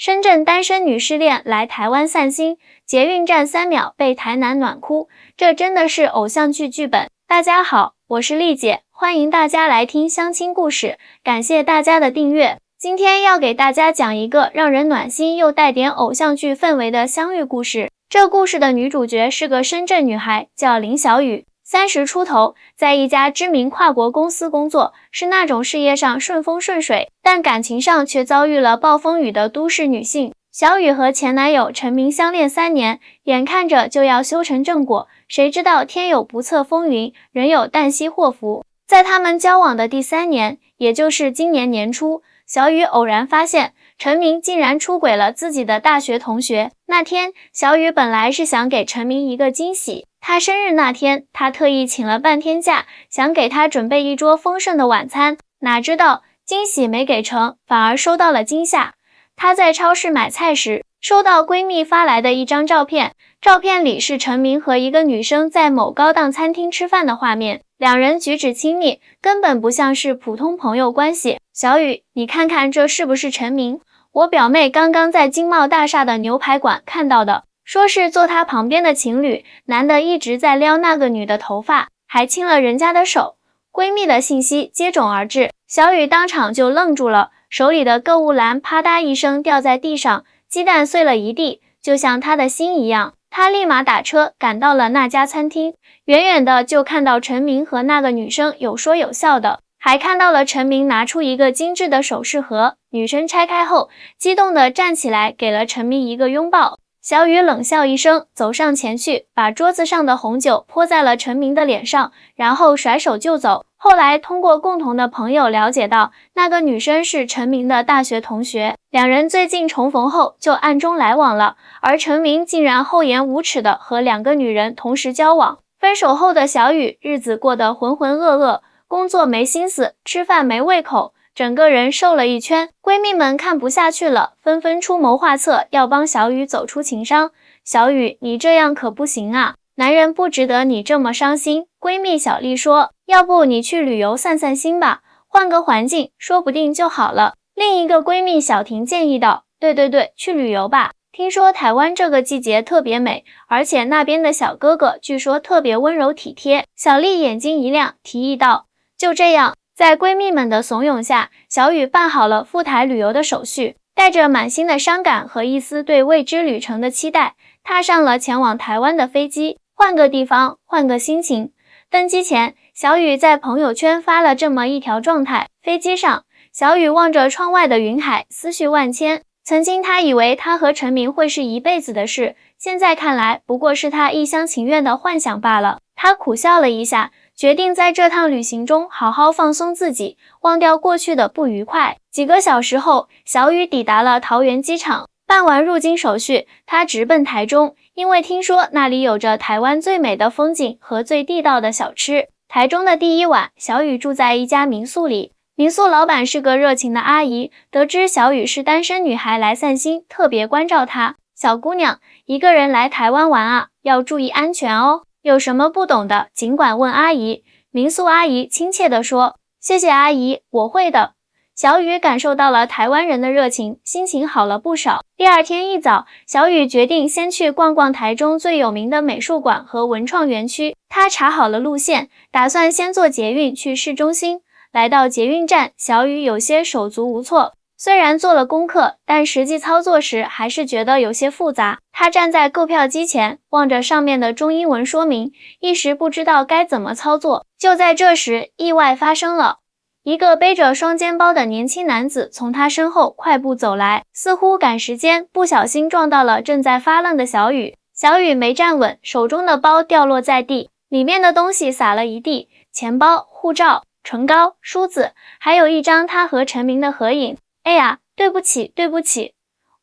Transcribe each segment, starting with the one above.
深圳单身女失恋来台湾散心，捷运站3秒被台男暖哭，这真的是偶像剧剧本。大家好，我是丽姐，欢迎大家来听相亲故事，感谢大家的订阅。今天要给大家讲一个让人暖心又带点偶像剧氛围的相遇故事。这故事的女主角是个深圳女孩，叫林小雨，30出头，在一家知名跨国公司工作，是那种事业上顺风顺水，但感情上却遭遇了暴风雨的都市女性。小雨和前男友陈明相恋3年，眼看着就要修成正果，谁知道天有不测风云，人有旦夕祸福。在他们交往的第3年，也就是今年年初，小雨偶然发现陈明竟然出轨了自己的大学同学。那天，小雨本来是想给陈明一个惊喜，他生日那天，他特意请了半天假，想给他准备一桌丰盛的晚餐，哪知道惊喜没给成，反而收到了惊吓。她在超市买菜时，收到闺蜜发来的一张照片，照片里是陈明和一个女生在某高档餐厅吃饭的画面，两人举止亲密，根本不像是普通朋友关系。小雨，你看看这是不是陈明？我表妹刚刚在金茂大厦的牛排馆看到的，说是坐她旁边的情侣，男的一直在撩那个女的头发，还亲了人家的手。闺蜜的信息接踵而至，小雨当场就愣住了，手里的购物篮啪嗒一声掉在地上，鸡蛋碎了一地，就像她的心一样。她立马打车赶到了那家餐厅，远远的就看到陈明和那个女生有说有笑的，还看到了陈明拿出一个精致的首饰盒，女生拆开后，激动地站起来给了陈明一个拥抱。小雨冷笑一声，走上前去，把桌子上的红酒泼在了陈明的脸上，然后甩手就走。后来通过共同的朋友了解到，那个女生是陈明的大学同学，两人最近重逢后就暗中来往了，而陈明竟然厚颜无耻的和2个女人同时交往。分手后的小雨日子过得浑浑噩噩，工作没心思，吃饭没胃口，整个人瘦了一圈。闺蜜们看不下去了，纷纷出谋划策，要帮小雨走出情伤。小雨，你这样可不行啊，男人不值得你这么伤心。闺蜜小丽说，要不你去旅游散散心吧，换个环境，说不定就好了。另一个闺蜜小婷建议道，对，去旅游吧，听说台湾这个季节特别美，而且那边的小哥哥据说特别温柔体贴。小丽眼睛一亮，提议道，就这样。在闺蜜们的怂恿下，小雨办好了赴台旅游的手续，带着满心的伤感和一丝对未知旅程的期待，踏上了前往台湾的飞机。换个地方，换个心情。登机前，小雨在朋友圈发了这么一条状态，飞机上，小雨望着窗外的云海，思绪万千。曾经她以为她和陈明会是一辈子的事，现在看来不过是她一厢情愿的幻想罢了。她苦笑了一下，决定在这趟旅行中好好放松自己，忘掉过去的不愉快。几个小时后，小雨抵达了桃园机场，办完入境手续，她直奔台中，因为听说那里有着台湾最美的风景和最地道的小吃。台中的第1晚，小雨住在一家民宿里，民宿老板是个热情的阿姨，得知小雨是单身女孩来散心，特别关照她。小姑娘，一个人来台湾玩啊，要注意安全哦。有什么不懂的，尽管问阿姨。民宿阿姨亲切地说，谢谢阿姨，我会的。小雨感受到了台湾人的热情，心情好了不少。第2天一早，小雨决定先去逛逛台中最有名的美术馆和文创园区。她查好了路线，打算先坐捷运去市中心。来到捷运站，小雨有些手足无措。虽然做了功课，但实际操作时还是觉得有些复杂。他站在购票机前，望着上面的中英文说明，一时不知道该怎么操作。就在这时，意外发生了。一个背着双肩包的年轻男子从他身后快步走来，似乎赶时间，不小心撞到了正在发愣的小雨。小雨没站稳，手中的包掉落在地，里面的东西洒了一地，钱包、护照、唇膏、梳子，还有一张他和陈明的合影。哎呀，对不起，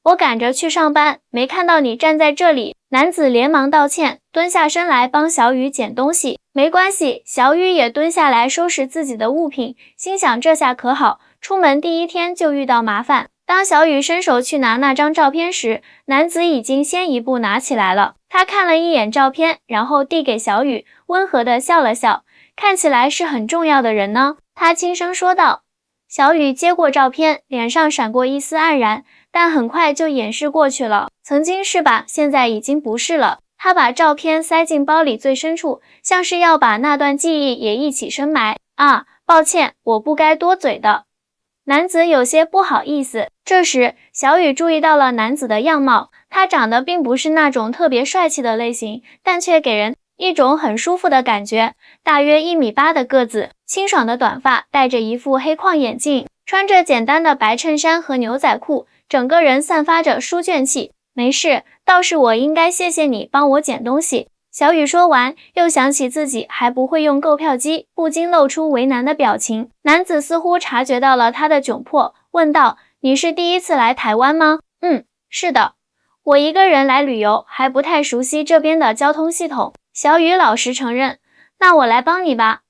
我赶着去上班，没看到你站在这里。男子连忙道歉，蹲下身来帮小雨捡东西。没关系，小雨也蹲下来收拾自己的物品，心想这下可好，出门第1天就遇到麻烦。当小雨伸手去拿那张照片时，男子已经先一步拿起来了。他看了一眼照片，然后递给小雨，温和地笑了笑，看起来是很重要的人呢。他轻声说道。小雨接过照片，脸上闪过一丝黯然，但很快就掩饰过去了。曾经是吧，现在已经不是了。他把照片塞进包里最深处，像是要把那段记忆也一起深埋。啊，抱歉，我不该多嘴的。男子有些不好意思。这时，小雨注意到了男子的样貌，他长得并不是那种特别帅气的类型，但却给人一种很舒服的感觉。大约1.8米的个子，清爽的短发，戴着一副黑框眼镜，穿着简单的白衬衫和牛仔裤，整个人散发着书卷气。没事，倒是我应该谢谢你帮我捡东西。小雨说完，又想起自己还不会用购票机，不禁露出为难的表情。男子似乎察觉到了他的窘迫，问道：“你是第一次来台湾吗？”“是的，我一个人来旅游，还不太熟悉这边的交通系统。”小雨老实承认。“那我来帮你吧。”“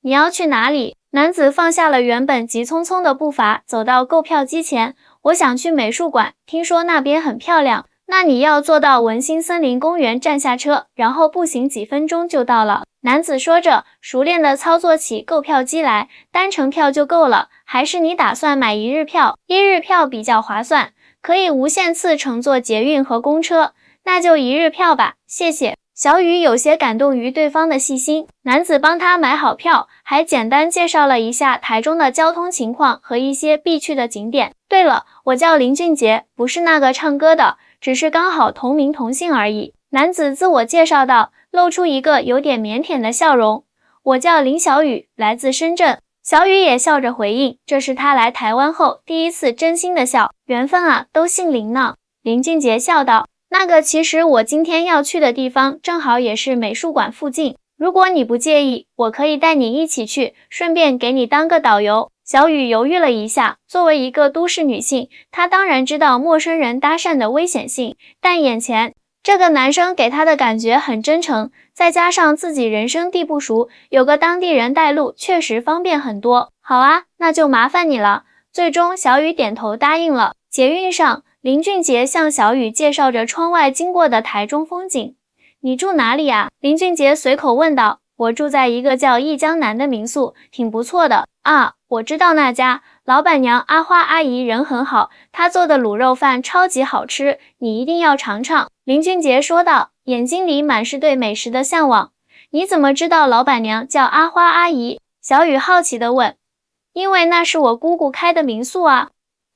你要去哪里？”男子放下了原本急匆匆的步伐，走到购票机前。“我想去美术馆，听说那边很漂亮。”“那你要坐到文心森林公园站下车，然后步行几分钟就到了。”男子说着，熟练地操作起购票机来。“单程票就够了，还是你打算买1日票？”“1日票比较划算，可以无限次乘坐捷运和公车。”“那就1日票吧，谢谢。”小雨有些感动于对方的细心，男子帮他买好票，还简单介绍了一下台中的交通情况和一些必去的景点。“对了，我叫林俊杰，不是那个唱歌的，只是刚好同名同姓而已。”男子自我介绍道，露出一个有点腼腆的笑容。“我叫林小雨，来自深圳。”小雨也笑着回应，这是他来台湾后第一次真心的笑。“缘分啊，都姓林呢。”林俊杰笑道。“那个其实我今天要去的地方正好也是美术馆附近，如果你不介意，我可以带你一起去，顺便给你当个导游。”小雨犹豫了一下，作为一个都市女性，她当然知道陌生人搭讪的危险性，但眼前这个男生给她的感觉很真诚，再加上自己人生地不熟，有个当地人带路确实方便很多。“好啊，那就麻烦你了。”最终小雨点头答应了。捷运上，林俊杰向小雨介绍着窗外经过的台中风景。“你住哪里啊？”林俊杰随口问道。“我住在一个叫一江南的民宿，挺不错的。”“啊，我知道那家，老板娘阿花阿姨人很好，她做的卤肉饭超级好吃，你一定要尝尝。”林俊杰说道，眼睛里满是对美食的向往。“你怎么知道老板娘叫阿花阿姨？”小雨好奇地问。“因为那是我姑姑开的民宿啊。”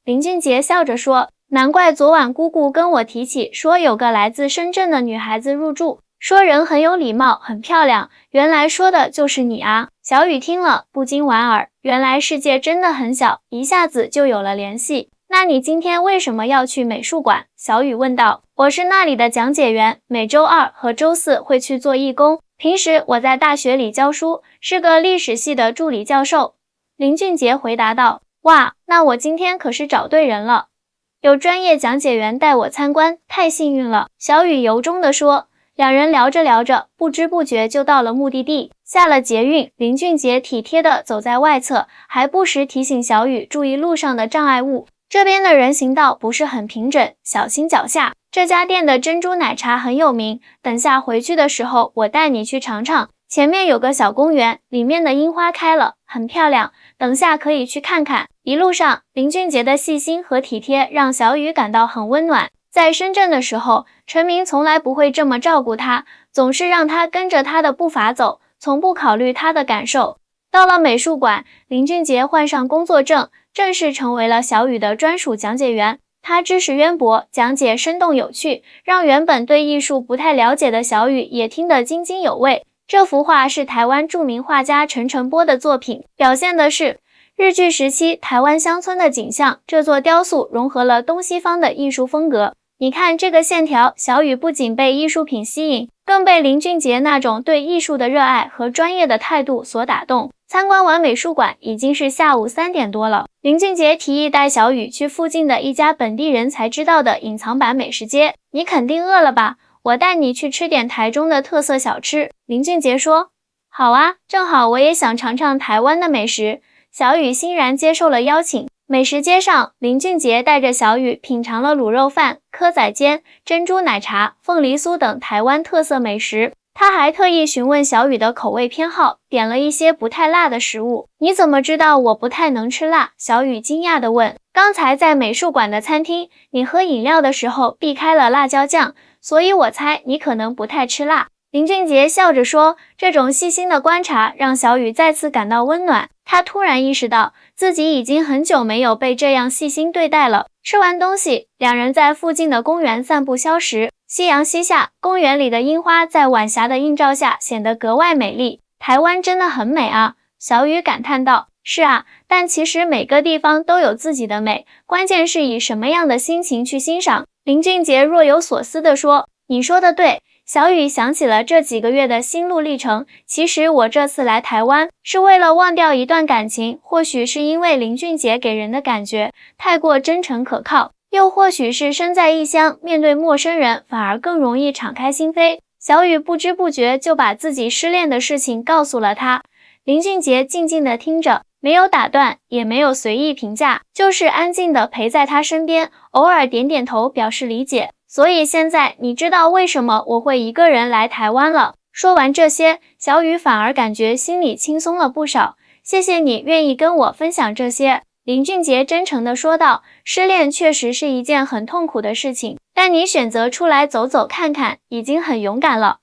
林俊杰笑着说。“难怪昨晚姑姑跟我提起，说有个来自深圳的女孩子入住，说人很有礼貌，很漂亮，原来说的就是你啊。”小雨听了不禁莞尔，原来世界真的很小，一下子就有了联系。“那你今天为什么要去美术馆？”小雨问道。“我是那里的讲解员，每周2和周4会去做义工，平时我在大学里教书，是个历史系的助理教授。”林俊杰回答道。“哇，那我今天可是找对人了。有专业讲解员带我参观，太幸运了。”小雨由衷地说。两人聊着聊着，不知不觉就到了目的地。下了捷运，林俊杰体贴地走在外侧，还不时提醒小雨注意路上的障碍物。这边的人行道不是很平整，小心脚下。这家店的珍珠奶茶很有名，等下回去的时候我带你去尝尝。前面有个小公园，里面的樱花开了，很漂亮，等下可以去看看。一路上，林俊杰的细心和体贴让小雨感到很温暖。在深圳的时候，陈明从来不会这么照顾他，总是让他跟着他的步伐走，从不考虑他的感受。到了美术馆，林俊杰换上工作证，正式成为了小雨的专属讲解员。他知识渊博，讲解生动有趣，让原本对艺术不太了解的小雨也听得津津有味。这幅画是台湾著名画家陈澄波的作品，表现的是日据时期台湾乡村的景象。这座雕塑融合了东西方的艺术风格。你看这个线条，小雨不仅被艺术品吸引，更被林俊杰那种对艺术的热爱和专业的态度所打动。参观完美术馆，已经是下午3点多了。林俊杰提议带小雨去附近的一家本地人才知道的隐藏版美食街。“你肯定饿了吧？我带你去吃点台中的特色小吃。”林俊杰说。“好啊，正好我也想尝尝台湾的美食。”小雨欣然接受了邀请。美食街上，林俊杰带着小雨品尝了卤肉饭、蚵仔煎、珍珠奶茶、凤梨酥等台湾特色美食。他还特意询问小雨的口味偏好，点了一些不太辣的食物。“你怎么知道我不太能吃辣？”小雨惊讶地问。“刚才在美术馆的餐厅，你喝饮料的时候避开了辣椒酱，所以我猜你可能不太吃辣。林俊杰笑着说，这种细心的观察让小雨再次感到温暖。他突然意识到，自己已经很久没有被这样细心对待了。吃完东西，两人在附近的公园散步消食。夕阳西下，公园里的樱花在晚霞的映照下显得格外美丽。台湾真的很美啊，小雨感叹道。是啊，但其实每个地方都有自己的美，关键是以什么样的心情去欣赏。林俊杰若有所思地说，你说的对。小雨想起了这几个月的心路历程，其实我这次来台湾是为了忘掉一段感情，或许是因为林俊杰给人的感觉太过真诚可靠，又或许是身在异乡，面对陌生人反而更容易敞开心扉。小雨不知不觉就把自己失恋的事情告诉了他。林俊杰静静地听着，没有打断，也没有随意评价，就是安静地陪在他身边，偶尔点点头表示理解。所以现在你知道为什么我会一个人来台湾了。说完这些，小雨反而感觉心里轻松了不少。谢谢你愿意跟我分享这些。林俊杰真诚地说道，失恋确实是一件很痛苦的事情，但你选择出来走走看看，已经很勇敢了。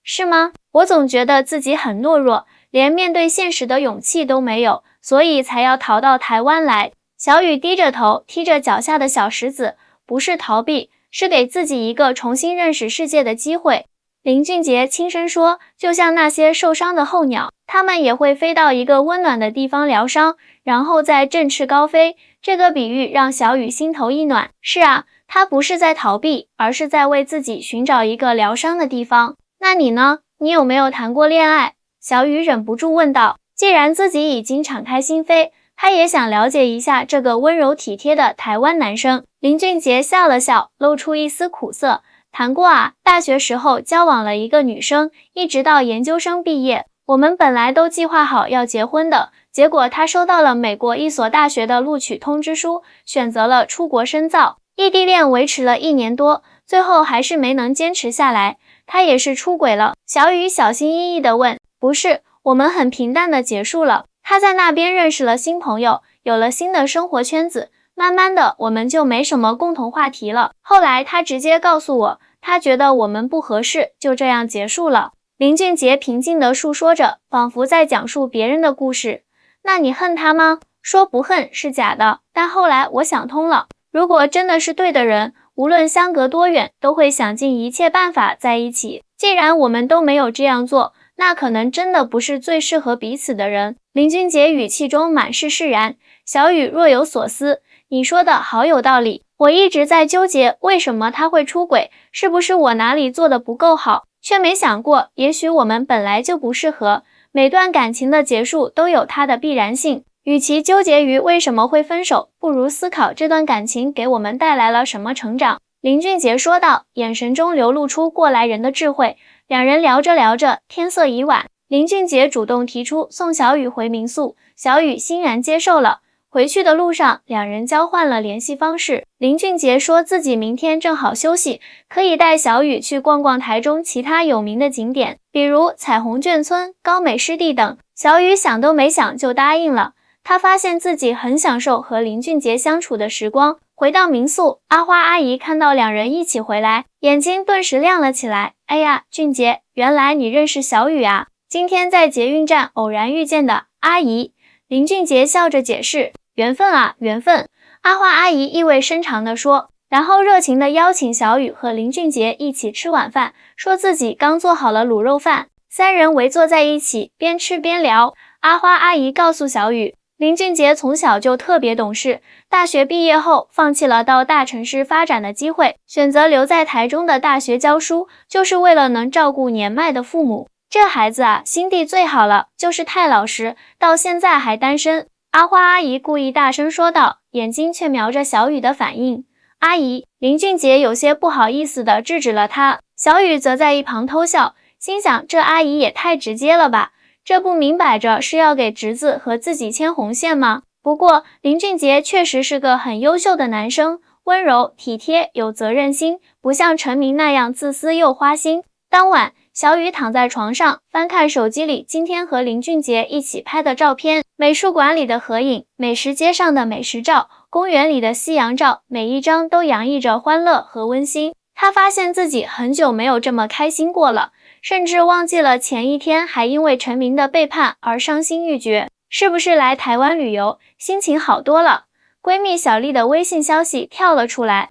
是吗？我总觉得自己很懦弱，连面对现实的勇气都没有，所以才要逃到台湾来。小雨低着头，踢着脚下的小石子，不是逃避，是给自己一个重新认识世界的机会。林俊杰轻声说，就像那些受伤的候鸟，它们也会飞到一个温暖的地方疗伤，然后再振翅高飞。这个比喻让小雨心头一暖。是啊，他不是在逃避，而是在为自己寻找一个疗伤的地方。那你呢？你有没有谈过恋爱？小雨忍不住问道。既然自己已经敞开心扉，他也想了解一下这个温柔体贴的台湾男生。林俊杰笑了笑，露出一丝苦涩。谈过啊，大学时候交往了一个女生，一直到研究生毕业，我们本来都计划好要结婚的，结果她收到了美国一所大学的录取通知书，选择了出国深造。异地恋维持了1年多，最后还是没能坚持下来。她也是出轨了。小雨小心翼翼地问，不是，我们很平淡地结束了。她在那边认识了新朋友，有了新的生活圈子，慢慢的我们就没什么共同话题了。后来她直接告诉我，她觉得我们不合适，就这样结束了。林俊杰平静地述说着，仿佛在讲述别人的故事。那你恨他吗？说不恨是假的，但后来我想通了，如果真的是对的人，无论相隔多远，都会想尽一切办法在一起。既然我们都没有这样做，那可能真的不是最适合彼此的人。林俊杰语气中满是释然。小雨若有所思，你说的好有道理，我一直在纠结为什么他会出轨，是不是我哪里做的不够好，却没想过也许我们本来就不适合。每段感情的结束都有它的必然性，与其纠结于为什么会分手，不如思考这段感情给我们带来了什么成长。林俊杰说道，眼神中流露出过来人的智慧。两人聊着聊着，天色已晚，林俊杰主动提出送小雨回民宿，小雨欣然接受了。回去的路上，两人交换了联系方式。林俊杰说自己明天正好休息，可以带小雨去逛逛台中其他有名的景点，比如彩虹眷村、高美湿地等。小雨想都没想就答应了。他发现自己很享受和林俊杰相处的时光。回到民宿，阿花阿姨看到两人一起回来，眼睛顿时亮了起来。哎呀，俊杰，原来你认识小雨啊，今天在捷运站偶然遇见的。阿姨，林俊杰笑着解释，缘分啊，缘分。阿花阿姨意味深长地说，然后热情地邀请小雨和林俊杰一起吃晚饭，说自己刚做好了卤肉饭。三人围坐在一起，边吃边聊。阿花阿姨告诉小雨，林俊杰从小就特别懂事，大学毕业后放弃了到大城市发展的机会，选择留在台中的大学教书，就是为了能照顾年迈的父母。这孩子啊，心地最好了，就是太老实，到现在还单身。阿花阿姨故意大声说道，眼睛却瞄着小雨的反应。阿姨，林俊杰有些不好意思地制止了他，小雨则在一旁偷笑，心想这阿姨也太直接了吧，这不明摆着是要给侄子和自己牵红线吗？不过林俊杰确实是个很优秀的男生，温柔体贴，有责任心，不像陈明那样自私又花心。当晚，小雨躺在床上，翻看手机里今天和林俊杰一起拍的照片，美术馆里的合影，美食街上的美食照，公园里的夕阳照，每一张都洋溢着欢乐和温馨。他发现自己很久没有这么开心过了，甚至忘记了前一天还因为陈明的背叛而伤心欲绝。是不是来台湾旅游，心情好多了？闺蜜小丽的微信消息跳了出来。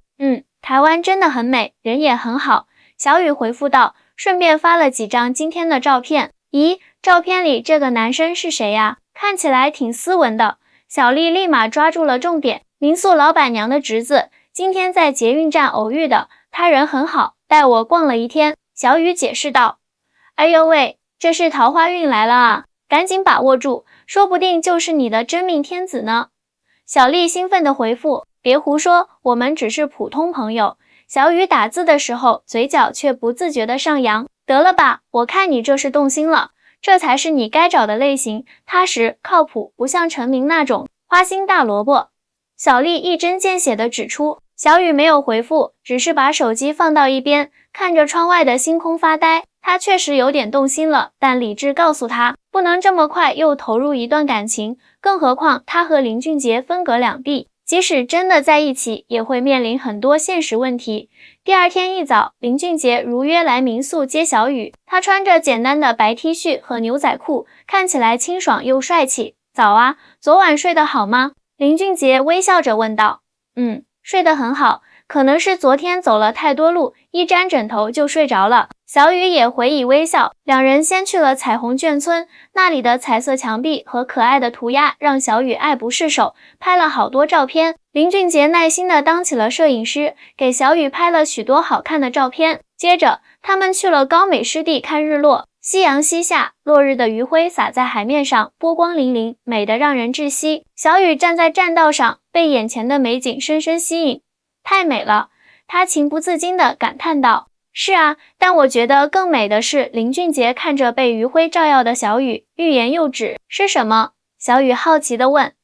台湾真的很美，人也很好。小雨回复道，顺便发了几张今天的照片。咦，照片里这个男生是谁呀？看起来挺斯文的。小丽立马抓住了重点，民宿老板娘的侄子，今天在捷运站偶遇的，他人很好，带我逛了一天。小雨解释道。哎呦喂，这是桃花运来了啊，赶紧把握住，说不定就是你的真命天子呢。小丽兴奋地回复，别胡说，我们只是普通朋友。小雨打字的时候，嘴角却不自觉地上扬。得了吧，我看你这是动心了，这才是你该找的类型，踏实靠谱，不像陈明那种花心大萝卜。小丽一针见血地指出。小雨没有回复，只是把手机放到一边，看着窗外的星空发呆。他确实有点动心了，但理智告诉他，不能这么快又投入一段感情，更何况他和林俊杰分隔两地，即使真的在一起，也会面临很多现实问题。第二天一早，林俊杰如约来民宿接小雨，他穿着简单的白 T 恤和牛仔裤，看起来清爽又帅气。早啊，昨晚睡得好吗？林俊杰微笑着问道。睡得很好，可能是昨天走了太多路，一沾枕头就睡着了。小雨也回以微笑，两人先去了彩虹眷村，那里的彩色墙壁和可爱的涂鸦让小雨爱不释手，拍了好多照片。林俊杰耐心地当起了摄影师，给小雨拍了许多好看的照片。接着，他们去了高美湿地看日落，夕阳西下，落日的余晖洒在海面上，波光粼粼，美得让人窒息。小雨站在栈道上，被眼前的美景深深吸引，太美了，他情不自禁地感叹道。是啊，但我觉得更美的是，林俊杰看着被余晖照耀的小雨，欲言又止。是什么？小雨好奇地问。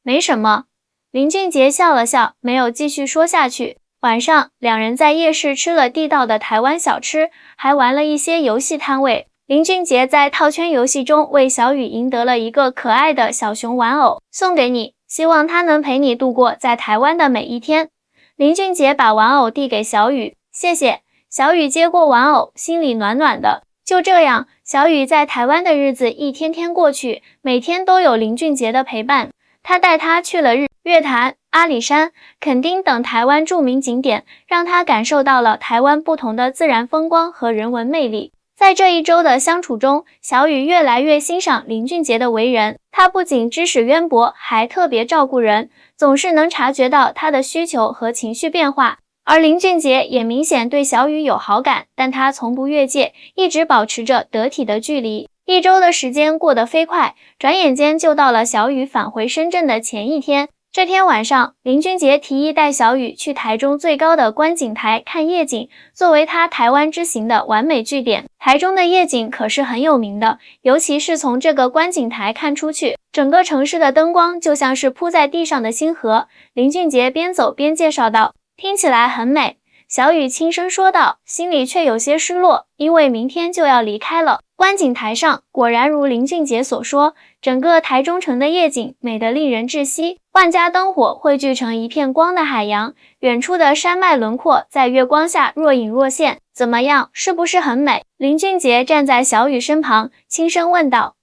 没什么。林俊杰笑了笑，没有继续说下去。晚上，两人在夜市吃了地道的台湾小吃，还玩了一些游戏摊位。林俊杰在套圈游戏中为小雨赢得了一个可爱的小熊玩偶，送给你，希望它能陪你度过在台湾的每一天。林俊杰把玩偶递给小雨，谢谢。小雨接过玩偶，心里暖暖的。就这样，小雨在台湾的日子一天天过去，每天都有林俊杰的陪伴。他带他去了日月潭、阿里山、垦丁等台湾著名景点，让他感受到了台湾不同的自然风光和人文魅力。在这一周的相处中，小雨越来越欣赏林俊杰的为人。他不仅知识渊博，还特别照顾人，总是能察觉到他的需求和情绪变化。而林俊杰也明显对小雨有好感，但他从不越界，一直保持着得体的距离。一周的时间过得飞快，转眼间就到了小雨返回深圳的前一天。这天晚上，林俊杰提议带小雨去台中最高的观景台看夜景，作为他台湾之行的完美据点。台中的夜景可是很有名的，尤其是从这个观景台看出去，整个城市的灯光就像是铺在地上的星河。林俊杰边走边介绍道，听起来很美。小雨轻声说道，心里却有些失落，因为明天就要离开了。观景台上果然如林俊杰所说，整个台中城的夜景美得令人窒息，万家灯火汇聚成一片光的海洋，远处的山脉轮廓在月光下若隐若现。怎么样，是不是很美？林俊杰站在小雨身旁，轻声问道。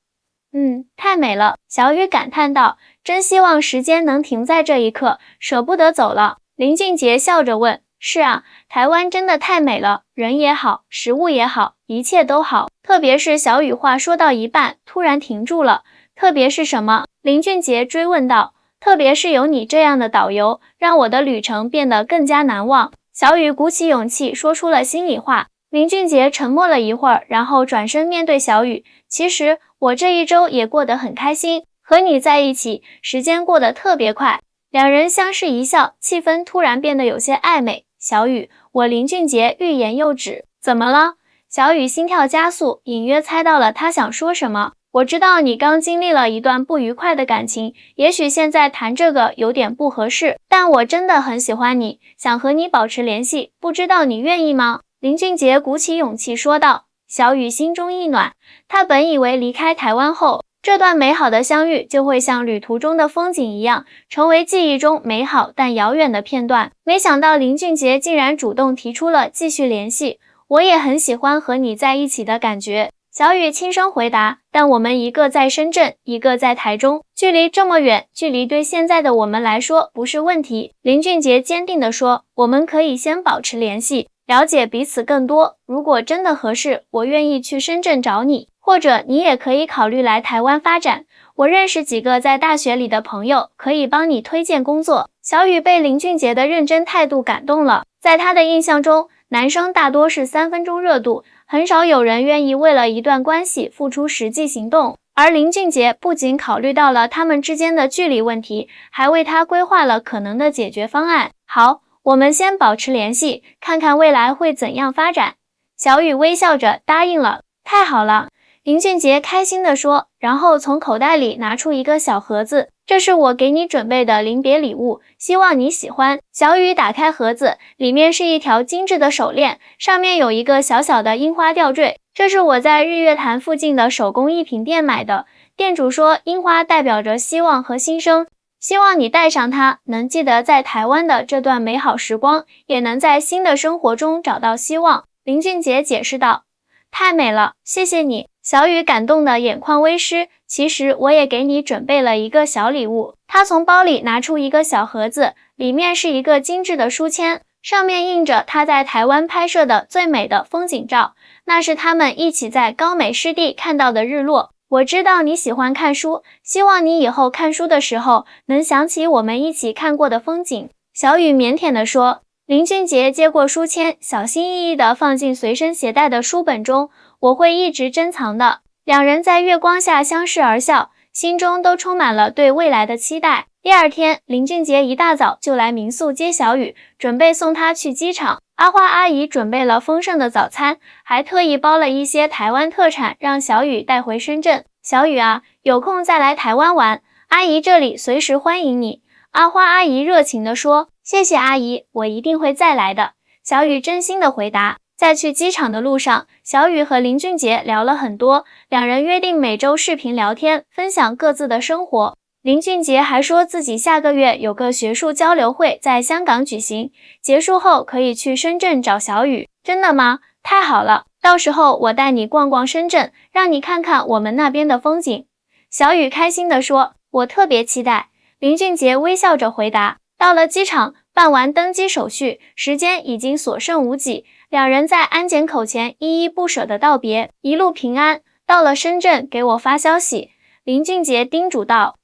太美了，小雨感叹道，真希望时间能停在这一刻，舍不得走了。林俊杰笑着问，是啊，台湾真的太美了，人也好，食物也好，一切都好。特别是小雨话说到一半，突然停住了。特别是什么？林俊杰追问道。特别是有你这样的导游，让我的旅程变得更加难忘。小雨鼓起勇气说出了心里话。林俊杰沉默了一会儿，然后转身面对小雨，其实我这一周也过得很开心，和你在一起，时间过得特别快。两人相视一笑，气氛突然变得有些暧昧。小雨，我林俊杰欲言又止。怎么了？小雨心跳加速，隐约猜到了他想说什么。我知道你刚经历了一段不愉快的感情，也许现在谈这个有点不合适，但我真的很喜欢你，想和你保持联系，不知道你愿意吗？林俊杰鼓起勇气说道。小雨心中一暖，他本以为离开台湾后，这段美好的相遇就会像旅途中的风景一样，成为记忆中美好但遥远的片段。没想到林俊杰竟然主动提出了继续联系，我也很喜欢和你在一起的感觉。小雨轻声回答，但我们一个在深圳，一个在台中，距离这么远，距离对现在的我们来说不是问题。林俊杰坚定地说，我们可以先保持联系，了解彼此更多。如果真的合适，我愿意去深圳找你，或者你也可以考虑来台湾发展。我认识几个在大学里的朋友，可以帮你推荐工作。小雨被林俊杰的认真态度感动了，在他的印象中，男生大多是3分钟热度，很少有人愿意为了一段关系付出实际行动。而林俊杰不仅考虑到了他们之间的距离问题，还为他规划了可能的解决方案。好，我们先保持联系，看看未来会怎样发展。小雨微笑着答应了。太好了，林俊杰开心地说，然后从口袋里拿出一个小盒子，这是我给你准备的临别礼物，希望你喜欢。小雨打开盒子，里面是一条精致的手链，上面有一个小小的樱花吊坠，这是我在日月潭附近的手工艺品店买的。店主说，樱花代表着希望和新生，希望你戴上它，能记得在台湾的这段美好时光，也能在新的生活中找到希望。林俊杰解释道，太美了，谢谢你。小雨感动的眼眶微湿，其实我也给你准备了一个小礼物。他从包里拿出一个小盒子，里面是一个精致的书签，上面印着他在台湾拍摄的最美的风景照，那是他们一起在高美湿地看到的日落。我知道你喜欢看书，希望你以后看书的时候能想起我们一起看过的风景。小雨腼腆地说。林俊杰接过书签，小心翼翼地放进随身携带的书本中，我会一直珍藏的。两人在月光下相视而笑，心中都充满了对未来的期待。第二天，林俊杰一大早就来民宿接小雨，准备送她去机场。阿花阿姨准备了丰盛的早餐，还特意包了一些台湾特产，让小雨带回深圳。小雨啊，有空再来台湾玩，阿姨这里随时欢迎你。阿花阿姨热情地说，谢谢阿姨，我一定会再来的。小雨真心地回答。在去机场的路上，小雨和林俊杰聊了很多，两人约定每周视频聊天，分享各自的生活。林俊杰还说自己下个月有个学术交流会在香港举行，结束后可以去深圳找小雨。真的吗？太好了，到时候我带你逛逛深圳，让你看看我们那边的风景。小雨开心地说，我特别期待。林俊杰微笑着回答。到了机场，办完登机手续，时间已经所剩无几，两人在安检口前依依不舍地道别，一路平安。到了深圳给我发消息。林俊杰叮嘱道，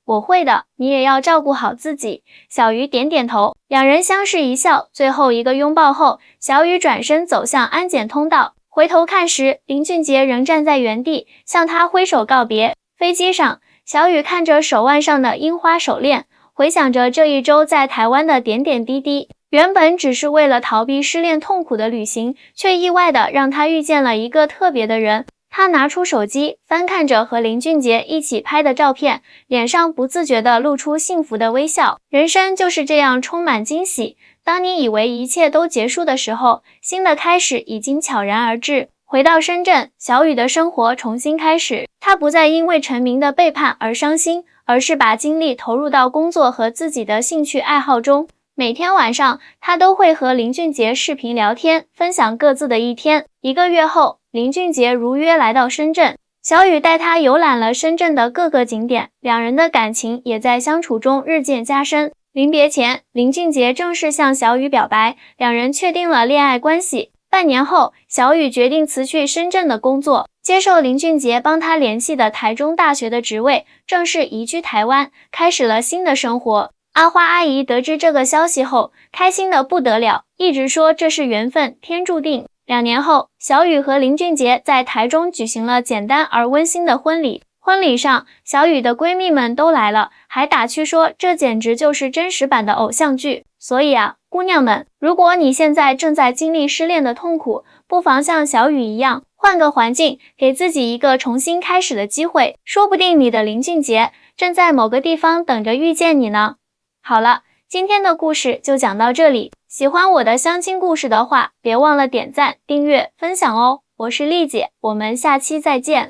我会的，你也要照顾好自己。小雨点点头，两人相视一笑，最后一个拥抱后，小雨转身走向安检通道，回头看时，林俊杰仍站在原地，向他挥手告别。飞机上，小雨看着手腕上的樱花手链，回想着这一周在台湾的点点滴滴，原本只是为了逃避失恋痛苦的旅行，却意外的让他遇见了一个特别的人。他拿出手机，翻看着和林俊杰一起拍的照片，脸上不自觉地露出幸福的微笑。人生就是这样充满惊喜，当你以为一切都结束的时候，新的开始已经悄然而至。回到深圳，小雨的生活重新开始，她不再因为陈明的背叛而伤心，而是把精力投入到工作和自己的兴趣爱好中。每天晚上，她都会和林俊杰视频聊天，分享各自的一天。1个月后，林俊杰如约来到深圳，小雨带他游览了深圳的各个景点，两人的感情也在相处中日渐加深。临别前，林俊杰正式向小雨表白，两人确定了恋爱关系。半年后，小雨决定辞去深圳的工作，接受林俊杰帮他联系的台中大学的职位，正式移居台湾，开始了新的生活。阿花阿姨得知这个消息后，开心的不得了，一直说这是缘分，天注定。2年后，小雨和林俊杰在台中举行了简单而温馨的婚礼。婚礼上，小雨的闺蜜们都来了，还打趣说这简直就是真实版的偶像剧。所以啊，姑娘们，如果你现在正在经历失恋的痛苦，不妨像小雨一样，换个环境，给自己一个重新开始的机会，说不定你的林俊杰正在某个地方等着遇见你呢。好了，今天的故事就讲到这里。喜欢我的相亲故事的话，别忘了点赞、订阅、分享哦。我是丽姐，我们下期再见。